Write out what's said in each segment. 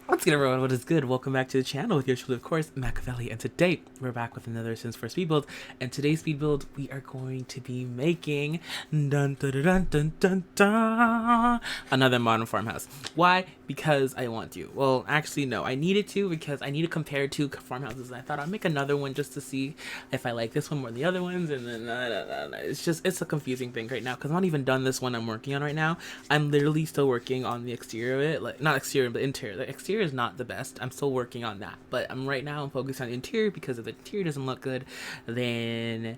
What's good, everyone? What is good? Welcome back to the channel with your truly, of course, Machiavelli. And today, we're back with another Sims 4 speed build. And today's speed build, we are going to be making dun, dun, dun, dun, dun, dun, dun, another modern farmhouse. Why? Because I want to. Well, actually, no. I needed to because I need to compare two farmhouses. And I thought I'd make another one just to see if I like this one more than the other ones. And then it's a confusing thing right now because I'm not even done this one I'm working on right now. I'm literally still working on the exterior of it. Like, not exterior, but interior. The exterior is not the best. I'm still working on that, but I'm focused on the interior because if the interior doesn't look good, then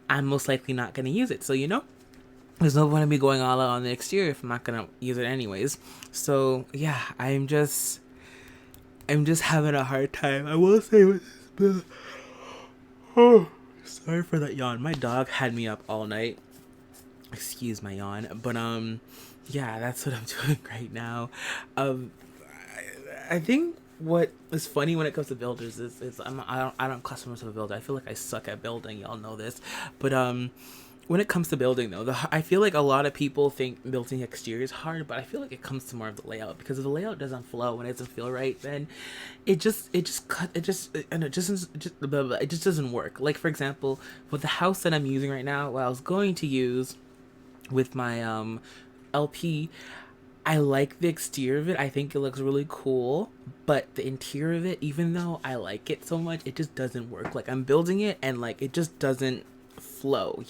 I'm most likely not going to use it. So there's no point in me going all out on the exterior if I'm not going to use it anyways. So yeah, I'm just having a hard time. I will say with this, oh, sorry for that yawn. My dog had me up all night. Excuse my yawn, but yeah, that's what I'm doing right now. I think what is funny when it comes to builders is I don't classify myself as a builder. I feel like I suck at building. Y'all know this, but when it comes to building though, I feel like a lot of people think building exterior is hard, but I feel like it comes to more of the layout, because if the layout doesn't flow and it doesn't feel right, then it just doesn't work. Like for example, with the house that I'm using right now, what I was going to use with my LP, I like the exterior of it. I think it looks really cool, but the interior of it, even though I like it so much, it just doesn't work. Like I'm building it and like it just doesn't flow,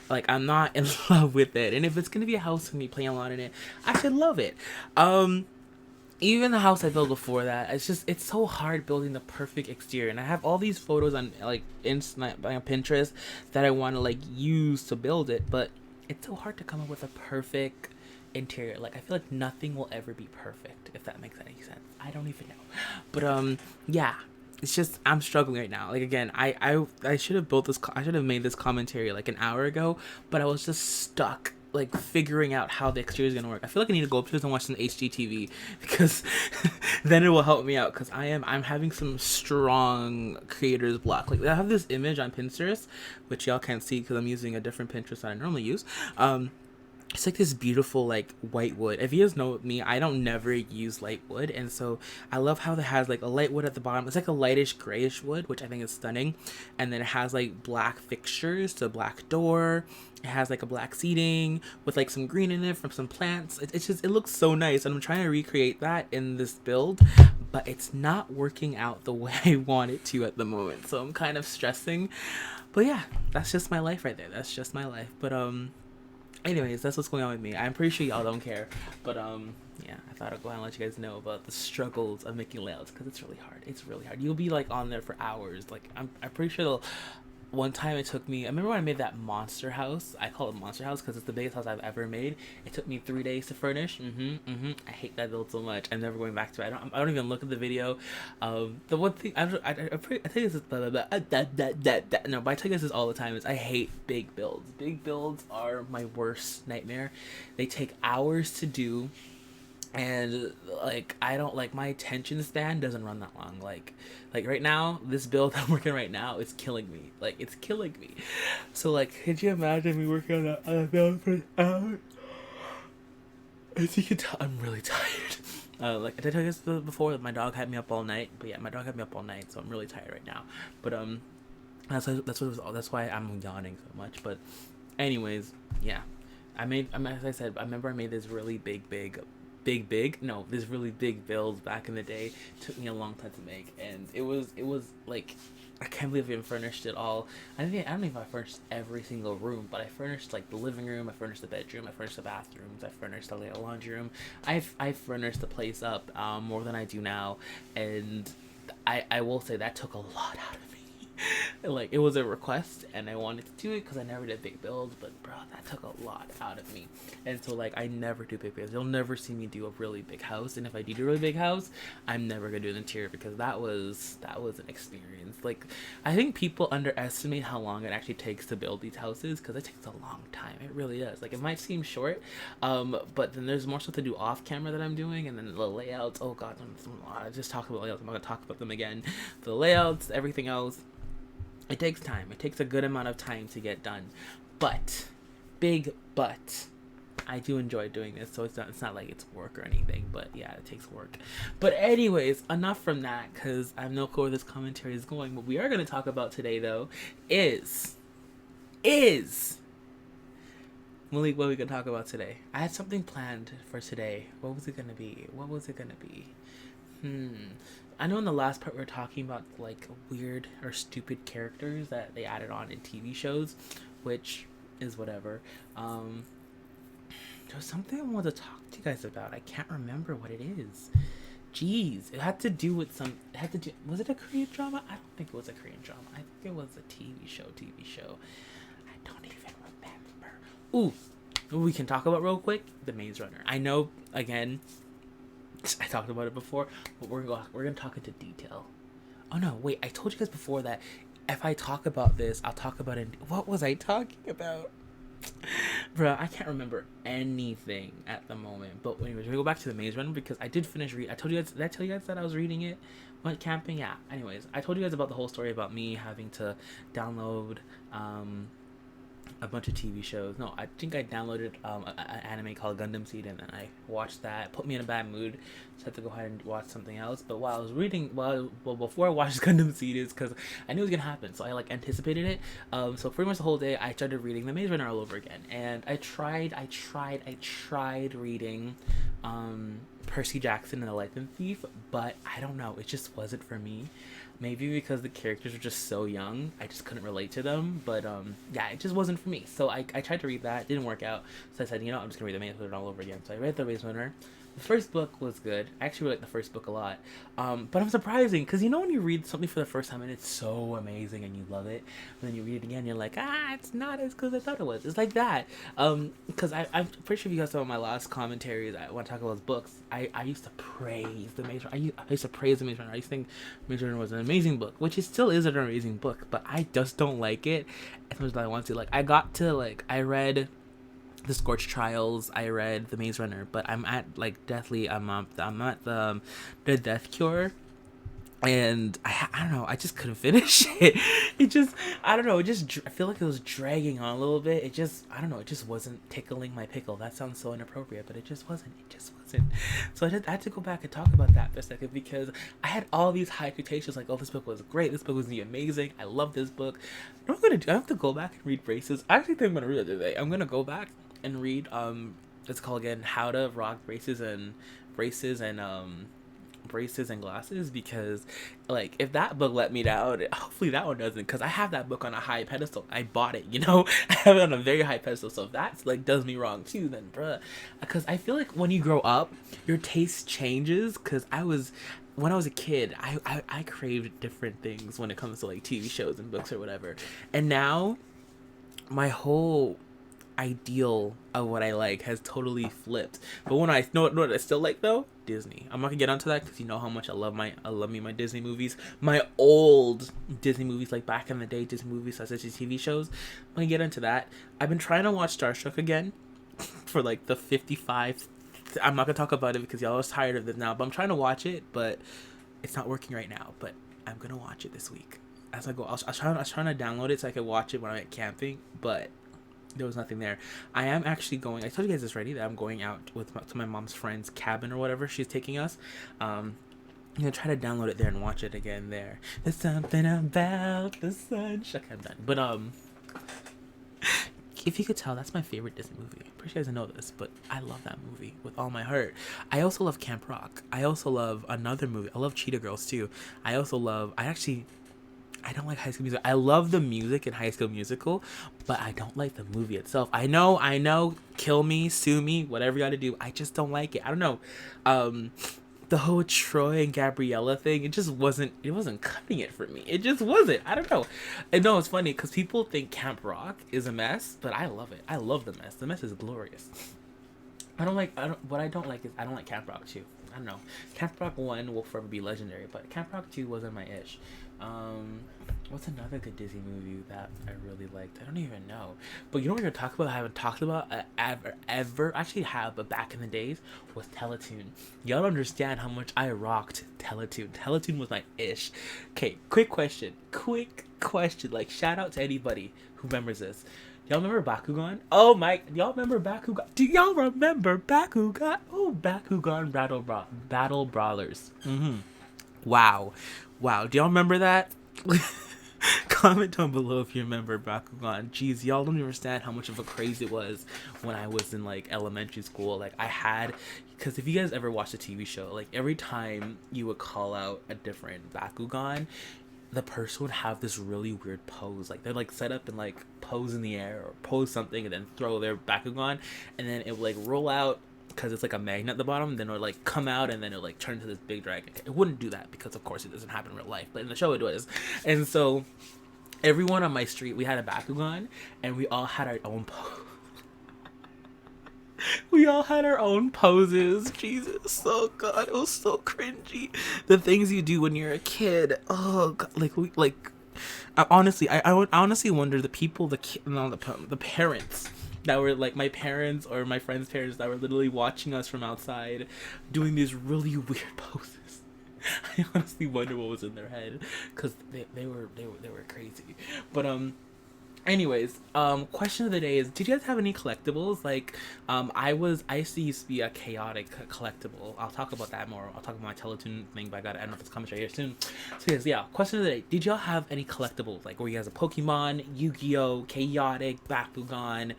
like I'm not in love with it. And if it's gonna be a house and me playing a lot in it, I should love it. Even the house I built before that, it's so hard building the perfect exterior. And I have all these photos on like Pinterest that I want to like use to build it, but it's so hard to come up with a perfect interior. Like I feel like nothing will ever be perfect, if that makes any sense. I don't even know, but yeah, it's just I'm struggling right now. Like again, I should have built this, I should have made this commentary like an hour ago, but I was just stuck like figuring out how the exterior is gonna work. I feel like I need to go upstairs and watch some HGTV because then it will help me out, because I'm having some strong creator's block. Like I have this image on Pinterest, which y'all can't see because I'm using a different Pinterest that I normally use. It's like this beautiful like white wood. If you guys know me, I don't never use light wood, and so I love how it has like a light wood at the bottom. It's like a lightish grayish wood, which I think is stunning, and then it has like black fixtures, so black door. It has like a black seating with like some green in it from some plants. It looks so nice, and I'm trying to recreate that in this build, but it's not working out the way I want it to at the moment. So I'm kind of stressing, but yeah, that's just my life right there. That's just my life. But anyways, that's what's going on with me. I'm pretty sure y'all don't care, but yeah, I thought I'd go ahead and let you guys know about the struggles of making layouts, because it's really hard. It's really hard. You'll be like on there for hours. Like I'm pretty sure one time it took me, I remember when I made that monster house. I call it monster house because it's the biggest house I've ever made. It took me 3 days to furnish. I hate that build so much. I'm never going back to it. I don't even look at the video. The one thing I tell you this is no, but I tell you this is all the time, is I hate big builds. Big builds are my worst nightmare. They take hours to do, and like I don't like, my attention span doesn't run that long. Like right now, this build I'm working right now is killing me. Like it's killing me. So like, could you imagine me working on a build for an hour? As you can tell, I'm really tired. Like did I tell you this before, that my dog had me up all night? But yeah, my dog had me up all night, so I'm really tired right now. But that's why I'm yawning so much. But anyways, yeah, as I said, I remember I made this really this really big build back in the day. It took me a long time to make, and it was like, I can't believe I even furnished it all. I don't know if I furnished every single room, but I furnished like the living room, I furnished the bedroom, I furnished the bathrooms, I furnished the laundry room. I furnished the place up more than I do now, and I will say that took a lot out of me. Like it was a request and I wanted to do it because I never did big builds, but bro, that took a lot out of me. And so like I never do big builds. You'll never see me do a really big house, and if I do a really big house, I'm never gonna do the interior, because that was an experience. Like I think people underestimate how long it actually takes to build these houses, because it takes a long time. It really does. Like it might seem short, but then there's more stuff to do off camera that I'm doing, and then the layouts. Oh god, I just talked about layouts. I'm not gonna talk about them again. The layouts, everything else. It takes time. It takes a good amount of time to get done. But big but. I do enjoy doing this, so it's not like it's work or anything, but yeah, it takes work. But anyways, enough from that, because I have no clue where this commentary is going. What we are going to talk about today, though, is Malik, what are we going to talk about today? I had something planned for today. What was it going to be? I know in the last part we were talking about like weird or stupid characters that they added on in TV shows, which is whatever. There was something I wanted to talk to you guys about. I can't remember what it is. Jeez, it had to do with was it a Korean drama? I don't think it was a Korean drama. I think it was a TV show. I don't even remember. Ooh, we can talk about real quick the Maze Runner. I know, again, I talked about it before, but we're gonna talk into detail. Oh no, wait, I told you guys before that if I talk about this, I'll talk about it. What was I talking about? Bruh, I can't remember anything at the moment. But anyways, we're gonna go back to the Maze Runner because I did finish read. I told you guys. Did I tell you guys that I was reading it? Went camping. Yeah. Anyways, I told you guys about the whole story about me having to download a bunch of TV shows. No, I think I downloaded an anime called Gundam Seed, and then I watched that. It put me in a bad mood, so I had to go ahead and watch something else. But while I was reading, before I watched Gundam Seed, is because I knew it was gonna happen, so I like anticipated it. So pretty much the whole day, I started reading The Maze Runner all over again, and I tried reading Percy Jackson and the Lightning Thief, but I don't know, it just wasn't for me. Maybe because the characters were just so young, I just couldn't relate to them. But yeah, it just wasn't for me. So I tried to read that, it didn't work out. So I said, I'm just gonna read The Maze Runner all over again. So I read The Maze Runner. The first book was good. I actually liked the first book a lot. But I'm surprising because when you read something for the first time and it's so amazing and you love it, and then you read it again, you're like, it's not as good as I thought it was. It's like that. Because I'm pretty sure if you guys saw my last commentaries, when I talk about books, I used to praise The Maze Runner. I used to praise The Maze Runner. I used to think Maze Runner was an amazing book, which it still is an amazing book, but I just don't like it as much as I want to. Like, I read The Scorched Trials, I read The Maze Runner, but I'm at I'm at the Death Cure, and I don't know, I just couldn't finish it. It just, I don't know, I feel like it was dragging on a little bit. It just, I don't know, it just wasn't tickling my pickle. That sounds so inappropriate, but it just wasn't. So I had to go back and talk about that for a second because I had all these high expectations, like, oh, this book was great, this book was amazing, I love this book. I have to go back and read Braces. I actually think I'm gonna read it today. I'm gonna go back and read it's called again How to Rock Braces and Glasses, because like if that book let me down, hopefully that one doesn't, because I have that book on a high pedestal. I bought it, I have it on a very high pedestal. So if that's like does me wrong too, then bruh, because I feel like when you grow up your taste changes. Because when I was a kid, I craved different things when it comes to like TV shows and books or whatever, and now my whole ideal of what I like has totally flipped. But when I know what I still like though, Disney. I'm not gonna get onto that because you know how much I love my Disney movies, my old Disney movies, like back in the day Disney movies such as TV shows. I'm gonna get into that. I've been trying to watch Starstruck again for like the 55. I'm not gonna talk about it because y'all are tired of this now, but I'm trying to watch it, but it's not working right now. But I'm gonna watch it this week as I go. I was trying to download it so I could watch it when I'm at camping, but there was nothing there. I am actually going, I told you guys this already, that I'm going out to my mom's friend's cabin or whatever she's taking us. I'm gonna try to download it there and watch it again there. There's something about the sun. Okay, I'm done. But if you could tell, that's my favorite Disney movie. I'm pretty sure you guys know this, but I love that movie with all my heart. I also love Camp Rock. I also love another movie. I love Cheetah Girls too. I don't like High School Musical. I love the music in High School Musical, but I don't like the movie itself. I know, kill me, sue me, whatever you gotta do. I just don't like it. I don't know. The whole Troy and Gabriella thing, it wasn't cutting it for me. It just wasn't. I don't know. And no, it's funny because people think Camp Rock is a mess, but I love it. I love the mess. The mess is glorious. What I don't like is I don't like Camp Rock 2. I don't know. Camp Rock 1 will forever be legendary, but Camp Rock 2 wasn't my ish. What's another good Disney movie that I really liked? I don't even know. But you know what we're gonna talk about? I haven't talked about ever. Actually have, but back in the days was Teletoon. Y'all don't understand how much I rocked Teletoon. Teletoon was my ish. Okay, quick question. Like, shout out to anybody who remembers this. Y'all remember Bakugan? Oh my, y'all remember Bakugan? Do y'all remember Bakugan? Oh, Bakugan Battle Brawlers. Wow. Wow. Do y'all remember that? Comment down below if you remember Bakugan. Jeez, y'all don't understand how much of a craze it was when I was in like elementary school. Like I had, because if you guys ever watched a TV show, like every time you would call out a different Bakugan, the person would have this really weird pose. Like they'd like set up and like pose in the air or pose something and then throw their Bakugan, and then it would like roll out because it's like a magnet at the bottom. Then it would like come out and then it would like turn into this big dragon. It wouldn't do that because of course it doesn't happen in real life, but in the show it was. And so everyone on my street, we had a Bakugan, and we all had our own pose. We all had our own poses. Jesus, oh god, it was so cringy. The things you do when you're a kid. Oh god, like I would honestly wonder the people, no, the parents that were like my parents or my friends' parents that were literally watching us from outside doing these really weird poses. I honestly wonder what was in their head because they were crazy. But anyways, question of the day is, did you guys have any collectibles? Like, I used to be a chaotic collectible. I'll talk about that more. I'll talk about my Teletoon thing, but I don't know if it's coming right here soon. So yes, yeah, question of the day, did y'all have any collectibles? Like, were you guys a Pokemon, Yu-Gi-Oh, chaotic, Bakugan,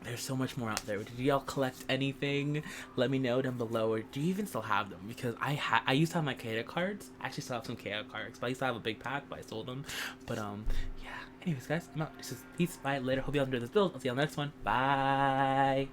there's so much more out there. Did y'all collect anything? Let me know down below. Or do you even still have them? Because I used to have my chaotic cards. I actually still have some chaotic cards, but I used to have a big pack, but I sold them. But yeah. Anyways, guys, I'm out. This is peace. Bye. Later. Hope y'all enjoyed this build. I'll see y'all next one. Bye.